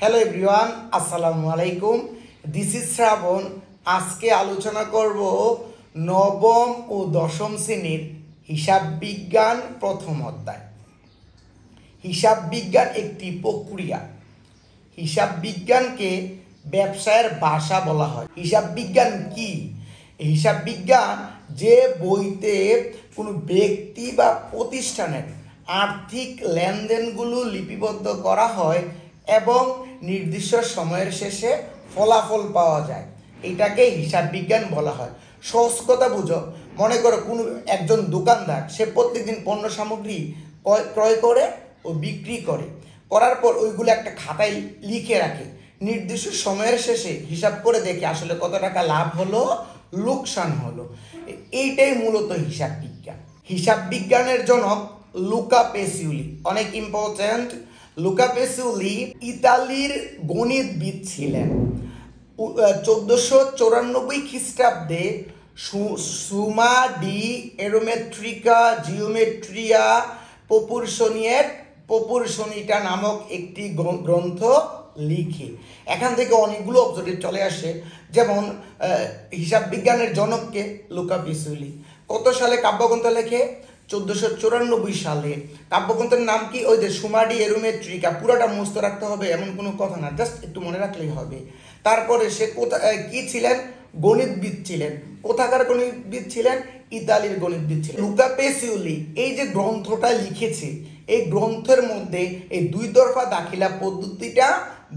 Hello everyone, আসসালামু আলাইকুম। This is শ্রাবণ। আজকে আলোচনা করব নবম ও দশম শ্রেণীর হিসাব বিজ্ঞান প্রথম অধ্যায়। হিসাব বিজ্ঞান একটি প্রক্রিয়া। হিসাব বিজ্ঞানকে ব্যবসায়ের ভাষা বলা হয়। হিসাব বিজ্ঞান কি? হিসাব বিজ্ঞান যে বইতে কোনো ব্যক্তি বা প্রতিষ্ঠানের আর্থিক লেনদেনগুলো লিপিবদ্ধ করা হয় এবং নির্দিষ্ট সময়ের শেষে ফলাফল পাওয়া যায়, এটাকে হিসাব বিজ্ঞান বলা হয়। সহজ কথা বুঝো, মনে করো কোনো একজন দোকানদার, সে প্রত্যেকদিন পণ্য সামগ্রী ক্রয় করে ও বিক্রি করার পর ওইগুলো একটা খাতায় লিখে রাখে। নির্দিষ্ট সময়ের শেষে হিসাব করে দেখে আসলে কত টাকা লাভ হলো, লোকসান হলো। এইটাই মূলত হিসাব বিজ্ঞান। হিসাব বিজ্ঞানের জনক লুকা পেসিউলি, অনেক ইম্পর্ট্যান্ট। লুকা পেসিউলি ইতালির গণিতবিদ ছিলেন। 1494 খ্রিস্টাব্দে সুমা ডি এরোমেট্রিকা জিওমেট্রিয়া প্রপুরশনিটা নামক একটি গ্রন্থ লিখে। এখান থেকে অনেকগুলো অবজেক্টিভ চলে আসে, যেমন হিসাব বিজ্ঞানের জনককে লুকা পেসিউলি। কত সালে কাব্যগ্রন্থ লেখে? 1494 সালে। কাব্যগ্রন্থের নাম কি? ওই যে সুমা ডি এরোমেট্রিকা। পুরোটা মুখস্থ রাখতে হবে এমন কোনো কথা না, জাস্ট একটু মনে রাখলেই হবে। তারপরে সে কি ছিলেন? গণিতবিদ ছিলেন। কোথাকার গণিতবিদ ছিলেন? ইতালির গণিতবিদ ছিলেন। লুকা পেসিউলি এই যে গ্রন্থটা লিখেছে, এই গ্রন্থের মধ্যে এই দুই তরফা দাখিলা পদ্ধতিটা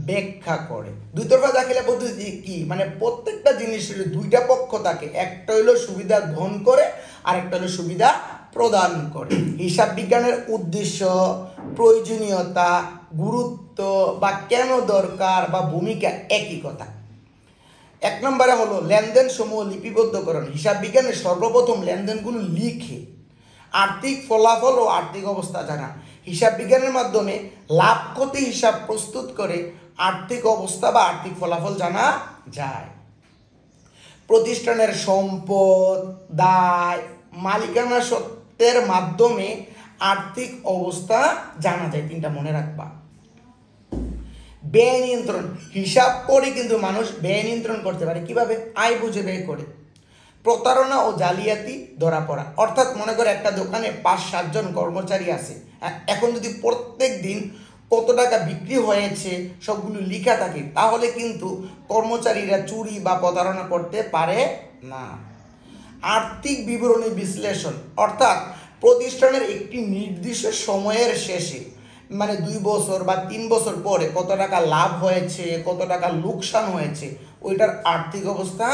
ব্যাখ্যা করে। দুই তরফা দাখিলা পদ্ধতি কি? মানে প্রত্যেকটা জিনিসের দুইটা পক্ষ থাকে, একটা হলো সুবিধা গ্রহণ করে আর একটা হলো সুবিধা প্রদান করে। হিসাব বিজ্ঞানের উদ্দেশ্য, প্রয়োজনীয়তা, গুরুত্ব বা কেন দরকার বা ভূমিকা একই কথা। এক নম্বরে হলো লেনদেন সমূহ লিপিবদ্ধকরণ। হিসাব বিজ্ঞানের সর্বপ্রথম লেনদেনগুলো লিখে আর্থিক ফলাফল ও আর্থিক অবস্থা জানা। হিসাব বিজ্ঞানের মাধ্যমে লাভ ক্ষতি হিসাব প্রস্তুত করে আর্থিক অবস্থা বা আর্থিক ফলাফল জানা যায়। প্রতিষ্ঠানের সম্পদ, দায়, মালিকানা সত্ত্বের মাধ্যমে আর্থিক অবস্থা জানা যায়। তিনটা মনে রাখবা। ব্যয় নিয়ন্ত্রণ। হিসাব করে কিন্তু মানুষ ব্যয় নিয়ন্ত্রণ করতে পারে। কিভাবে? আয় বুঝে ব্যয় করে। প্রতারণা ও জালিয়াতি ধরা পড়া। অর্থাৎ মনে করে একটা দোকানে 5-7 জন কর্মচারী আছে, এখন যদি প্রত্যেক দিন কত টাকা বিক্রি হয়েছে সবগুলো লেখা থাকে, তাহলে কিন্তু কর্মচারীরা চুরি বা প্রতারণা করতে পারে না। আর্থিক বিবরণী বিশ্লেষণ, অর্থাৎ প্রতিষ্ঠানের একটি নির্দিষ্ট সময়ের শেষে, মানে 2 বছর বা 3 বছর পরে কত টাকা লাভ হয়েছে, কত টাকা লোকসান হয়েছে, ওইটার আর্থিক অবস্থা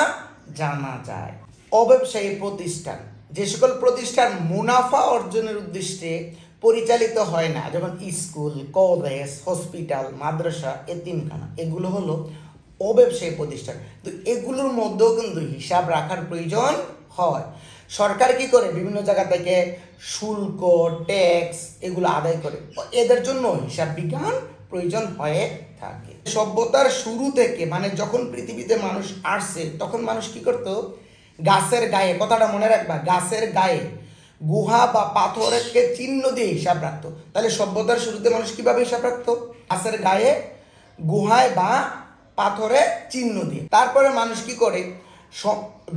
জানা যায়। অব্যবসায়ী প্রতিষ্ঠান, যে সকল প্রতিষ্ঠান মুনাফা অর্জনের উদ্দেশ্যে পরিচালিত হয় না, যেমন স্কুল, কলেজ, হসপিটাল, মাদ্রাসা, এতিমখানা, এগুলো হলো অব্যবসায়ী প্রতিষ্ঠান। তো এগুলোর মধ্যেও কিন্তু হিসাব রাখার প্রয়োজন হয়। সরকার কি করে? বিভিন্ন জায়গা থেকে শুল্ক, ট্যাক্স এগুলো আদায় করে, এদের জন্য হিসাব বিজ্ঞান প্রয়োজন হয়ে থাকে। সভ্যতার শুরু থেকে, মানে যখন পৃথিবীতে মানুষ আসছে, তখন মানুষ কি করতো? গাছের গায়ে, কথাটা মনে রাখবা, গাছের গায়ে গুহা বা পাথরকে চিহ্ন দিয়ে হিসাব রাখতো। তাহলে সভ্যতার শুরুতে মানুষ কিভাবে হিসাব রাখতো? গাছের গায়ে, গুহায় বা পাথরে চিহ্ন দিয়ে। তারপরে মানুষ কি করে?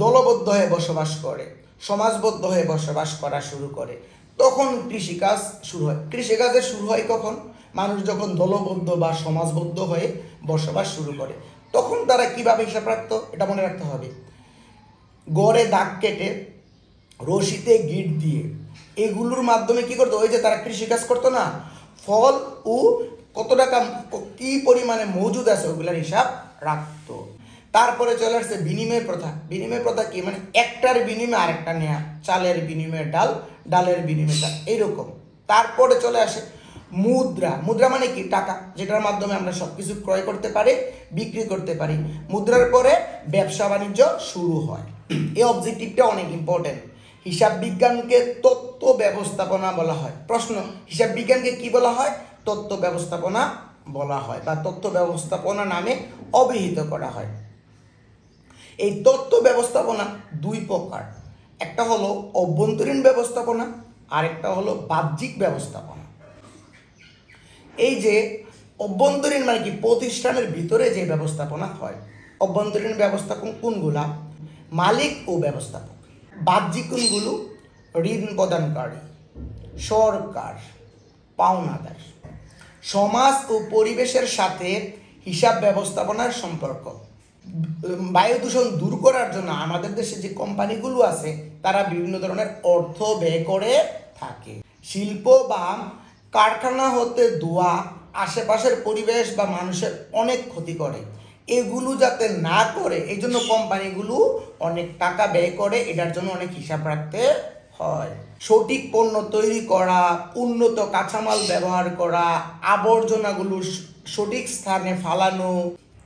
দলবদ্ধ হয়ে বসবাস করে, সমাজবদ্ধ হয়ে বসবাস করা শুরু করে। তখন কৃষিকাজ শুরু হয়। কৃষিকাজের শুরু হয় কখন? মানুষ যখন দলবদ্ধ বা সমাজবদ্ধ হয়ে বসবাস শুরু করে। তখন তারা কিভাবে হিসাব রাখতো? এটা মনে রাখতে হবে। গড়ে দাগ কেটে, রশিতে গিট দিয়ে, এগুলোর মাধ্যমে কি করতো? ওই যে তারা কৃষিকাজ করতো না, ফল ও কত টাকা কি পরিমাণে মজুদ আছে ওগুলোর হিসাব রাখতো। তারপরে চলে আসছে বিনিময় প্রথা। বিনিময় প্রথা কি? মানে একটার বিনিময়ে আরেকটা নেয়া, চালের বিনিময়ে ডাল, ডালের বিনিময়ে চাল, এইরকম। তারপরে চলে আসে মুদ্রা। মুদ্রা মানে কি? টাকা, যেটার মাধ্যমে আমরা সবকিছু ক্রয় করতে পারি, বিক্রি করতে পারি। মুদ্রার পরে ব্যবসা বাণিজ্য শুরু হয়। এই অবজেক্টিভটা অনেক ইম্পর্টেন্ট। হিসাব বিজ্ঞানকে তথ্য ব্যবস্থাপনা বলা হয়। প্রশ্ন, হিসাব বিজ্ঞানকে কি বলা হয়? তথ্য ব্যবস্থাপনা বলা হয়, বা তথ্য ব্যবস্থাপনা নামে অভিহিত করা হয়। এই তথ্য ব্যবস্থাপনা 2 প্রকার। একটা হলো অভ্যন্তরীণ ব্যবস্থাপনা, আর একটা হলো বাহ্যিক ব্যবস্থাপনা। এই যে অভ্যন্তরীণ মানে কি, প্রতিষ্ঠানের ভিতরে যে ব্যবস্থাপনা হয়। অভ্যন্তরীণ ব্যবস্থাপন কোনগুলা? মালিক ও ব্যবস্থাপক। বাহ্যিক কোনগুলো? ঋণ প্রদানকারী, সরকার, পাওনাদার। সমাজ ও পরিবেশের সাথে হিসাব ব্যবস্থাপনার সম্পর্ক। বায়ু দূষণ দূর করার জন্য আমাদের দেশে যে কোম্পানিগুলো আছে তারা বিভিন্ন ধরনের অর্থ ব্যয় করে থাকে। শিল্প বা কারখানা হতে ধোঁয়া আশেপাশের পরিবেশ বা মানুষের অনেক ক্ষতি করে, এগুলো যাতে না করে এই জন্য কোম্পানিগুলো অনেক টাকা ব্যয় করে, এটার জন্য অনেক হিসাব রাখতে হয়। সঠিক পণ্য তৈরি করা, উন্নত কাঁচামাল ব্যবহার করা, আবর্জনাগুলো সঠিক স্থানে ফালানো,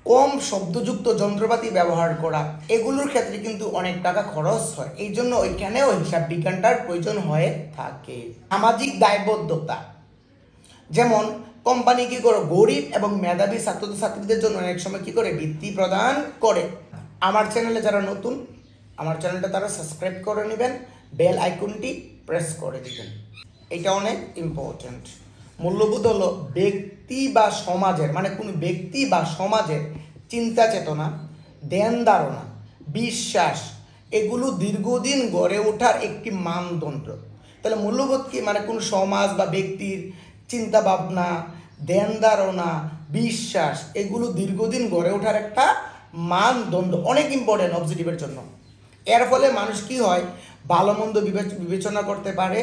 কম শব্দযুক্ত যন্ত্রপাতি ব্যবহার করা, এগুলোর ক্ষেত্রে কিন্তু অনেক টাকা খরচ হয়। এই জন্য ওইখানেও হিসাব বিজ্ঞানটার প্রয়োজন হয়ে থাকে। সামাজিক দায়বদ্ধতা, যেমন কোম্পানি কি করে গরিব এবং মেধাবী ছাত্রছাত্রীদের জন্য অনেক সময় কি করে বৃত্তি প্রদান করে। আমার চ্যানেলে যারা নতুন, আমার চ্যানেলটা তারা সাবস্ক্রাইব করে নেবেন, বেল আইকনটি প্রেস করে দিবেন, এটা অনেক ইম্পর্টেন্ট। মূল্যবোধ হলো ব্যক্তি বা সমাজের, মানে কোনো ব্যক্তি বা সমাজের চিন্তা চেতনা, ধ্যান ধারণা, বিশ্বাস, এগুলো দীর্ঘদিন গড়ে ওঠার একটি মানদণ্ড। তাহলে মূল্যবোধ কি? মানে কোনো সমাজ বা ব্যক্তির চিন্তা ভাবনা, ধ্যান ধারণা, বিশ্বাস, এগুলো দীর্ঘদিন গড়ে ওঠার একটা মানদণ্ড, অনেক ইম্পর্টেন্ট অবজেক্টিভের জন্য। এর ফলে মানুষ কি হয়, ভালো মন্দ বিবেচনা করতে পারে,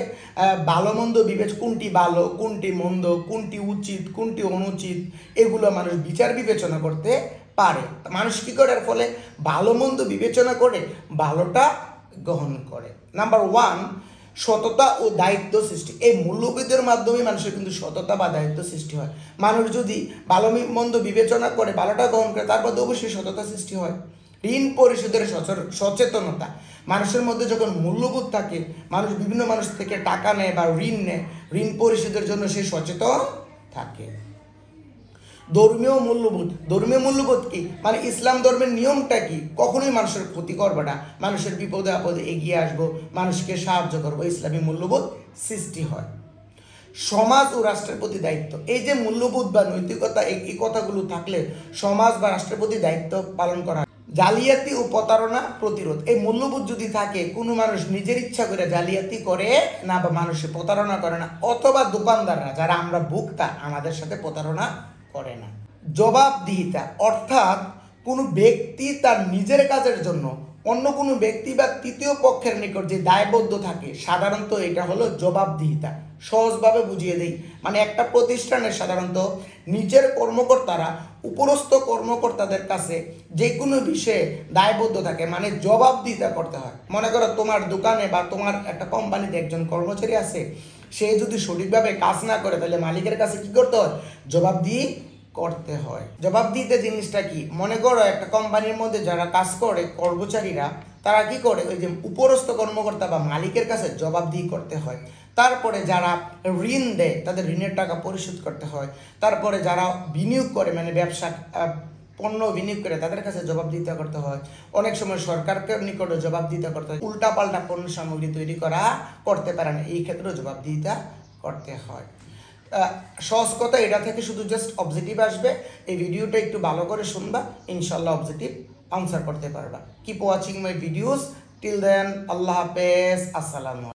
ভালো মন্দ কোনটি ভালো, কোনটি মন্দ, কোনটি উচিত, কোনটি অনুচিত, এগুলো মানুষ বিচার বিবেচনা করতে পারে। মানুষ কি করে? এর ফলে ভালো মন্দ বিবেচনা করে ভালোটা গ্রহণ করে। নাম্বার 1, সততা ও দায়িত্ব সৃষ্টি। এই মূল্যবোধের মাধ্যমে মানুষের কিন্তু সততা বা দায়িত্ব সৃষ্টি হয়। মানুষ যদি ভালো মন্দ বিবেচনা করে ভালোটা গ্রহণ করে, তারপর অবশ্যই সততা সৃষ্টি হয়। ঋণ পরিশোধের সচেতনতা, মানুষের মধ্যে যখন মূল্যবোধ থাকে, মানুষ বিভিন্ন মানুষ থেকে টাকা নেয় বা ঋণ নেয়, ঋণ পরিশোধের জন্য সে সচেতন থাকে। ধর্মীয় মূল্যবোধ কি? মানে ইসলাম ধর্মের নিয়মটা কি? কখনোই মানুষের ক্ষতি করবে না, মানুষের বিপদে আপদে এগিয়ে আসবো, মানুষকে সাহায্য করবো, ইসলামী মূল্যবোধ সৃষ্টি হয়। সমাজ ও রাষ্ট্রের প্রতি দায়িত্ব, এই যে মূল্যবোধ বা নৈতিকতা, এই কথাগুলো থাকলে সমাজ বা রাষ্ট্রের প্রতি দায়িত্ব পালন করা। জালিয়াতি ও প্রতারণা প্রতিরোধ, এই মূল্যবোধ যদি থাকে, কোনো মানুষ নিজের ইচ্ছা করে জালিয়াতি করে না বা মানুষের প্রতারণা করে না, অথবা দোকানদাররা যারা আমরা ভোক্তা আমাদের সাথে প্রতারণা করে না। জবাবদিহিতা, অর্থাৎ কোনো ব্যক্তি তার নিজের কাজের জন্য অন্য কোনো ব্যক্তি বা তৃতীয় পক্ষের নিকট যে দায়বদ্ধ থাকে, সাধারণত এটা হলো জবাবদিহিতা। সহজভাবে বুঝিয়ে দেই, মানে একটা প্রতিষ্ঠানের সাধারণত নিচের কর্মকর্তারা উপরস্থ কর্মকর্তাদের কাছে যে কোনো বিষয়ে দায়বদ্ধ থাকে, মানে জবাবদিহিতা করতে হয়। মনে করো তোমার দোকানে বা তোমার একটা কোম্পানিতে একজন কর্মচারী আছে, সে যদি সঠিকভাবে কাজ না করে, তাহলে মালিকের কাছে কি করতে হয়? জবাবদিহি করতে হয়। জবাবদিহিতে জিনিসটা কি? মনে করো একটা কোম্পানির মধ্যে যারা কাজ করে কর্মচারীরা, তারা কি করে? ওই যে উপরস্থ কর্মকর্তা বা মালিকের কাছে জবাবদিহি করতে হয়। তারপরে যারা ঋণ দেয় তাদের ঋণের টাকা পরিশোধ করতে হয়। তারপরে যারা বিনিয়োগ করে, মানে ব্যবসা পণ্য বিনিয়োগ করে, তাদের কাছে জবাবদিহিতা করতে হয়। অনেক সময় সরকারকে নিকটে জবাবদিহিতা করতে হয়। উল্টাপাল্টা পণ্য সামগ্রী তৈরি করতে পারে না, এই ক্ষেত্রেও জবাবদিহিতা করতে হয়। সহজ কথা, এটা থেকে শুধু জাস্ট অবজেক্টিভ আসবে। এই ভিডিওটা একটু ভালো করে শুনবা, ইনশাল্লাহ অবজেক্টিভ আনসার করতে পারবা। Keep watching my videos, till then আল্লাহ হাফেজ, আসসালামু।